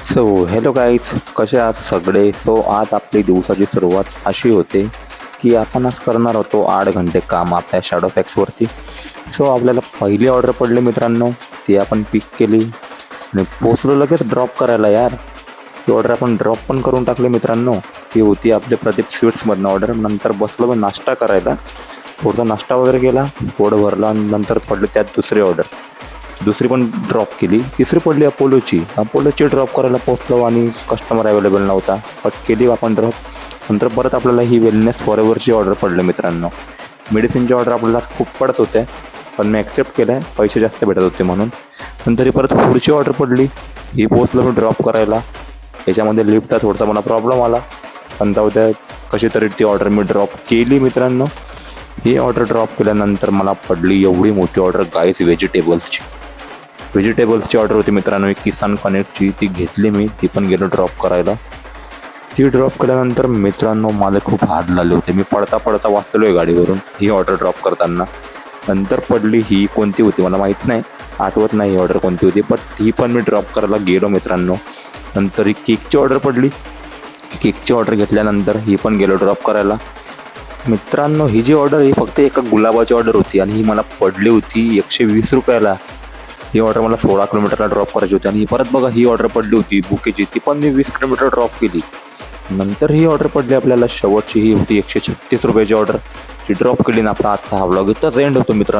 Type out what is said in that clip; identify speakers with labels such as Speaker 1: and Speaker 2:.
Speaker 1: So hello guys, कसे आहात सगळे. आज आपली दिवसाची सुरुवात अशी होते की आपण आज करणार होतो 8 घंटे काम आपल्या शॅडो फॅक्सवरती. आपल्याला पहिली ऑर्डर पडली मित्रांनो, ती आपण पिक केली आणि पोचलो लगेच ड्रॉप करायला. यार, ती ऑर्डर आपण ड्रॉप पण करून टाकली मित्रांनो. ती होती आपले प्रदीप स्वीट्समधनं ऑर्डर. नंतर बसलो मी नाश्ता करायला, थोडासा नाश्ता वगैरे केला, पोट भरला आणि नंतर पडली त्यात दुसरी ऑर्डर. दुसरी पण ड्रॉप केली. तिसरी पडली अपोलोची ड्रॉप करायला पोचलो आणि कस्टमर अवेलेबल नव्हता, बट केली आपण ड्रॉप. नंतर परत आपल्याला ही वेलनेस फॉरएव्हरची ऑर्डर पडली मित्रांनो. मेडिसिनची ऑर्डर आपल्याला खूप पडत होते, पण मी ॲक्सेप्ट केलं, पैसे जास्त भेटत होते म्हणून. नंतर परत पुढची ऑर्डर पडली, ही पोचलो मी ड्रॉप करायला. याच्यामध्ये लिफ्टचा थोडासा मला प्रॉब्लेम आला, पण जाऊ द्या, कशी तरी ती ऑर्डर मी ड्रॉप केली मित्रांनो. ही ऑर्डर ड्रॉप केल्यानंतर मला पडली एवढी मोठी ऑर्डर गाईस, व्हेजिटेबल्सची ऑर्डर होती मित्रांनो, एक किसान कनेक्टची. ती घेतली मी, ती पण गेलो ड्रॉप करायला. ती ड्रॉप केल्यानंतर मित्रांनो मला खूप हात लागले होते. मी पडता वाचलो आहे गाडीवरून ही ऑर्डर ड्रॉप करताना. नंतर पडली ही कोणती होती मला माहीत नाही, आठवत नाही ही ऑर्डर कोणती होती, बट ही पण मी ड्रॉप करायला गेलो मित्रांनो. नंतर ही केकची ऑर्डर पडली. केकची ऑर्डर घेतल्यानंतर ही पण गेलो ड्रॉप करायला मित्रांनो. ही जी ऑर्डर ही फक्त एका गुलाबाची ऑर्डर होती आणि ही मला पडली होती 120 रुपयाला. ही ऑर्डर मला 16 किलोमीटरला ड्रॉप करायची होती. आणि परत बघा, ही ऑर्डर पडली होती बुकेची, ती पण मी 20 किलोमीटर ड्रॉप केली. नंतर ही ऑर्डर पडली आपल्याला शेवटची, ही होती 136 रुपयाची ऑर्डर. ती ड्रॉप केली ना. आपला आजचा हा व्लॉग इथंच एंड होतो मित्रांनो.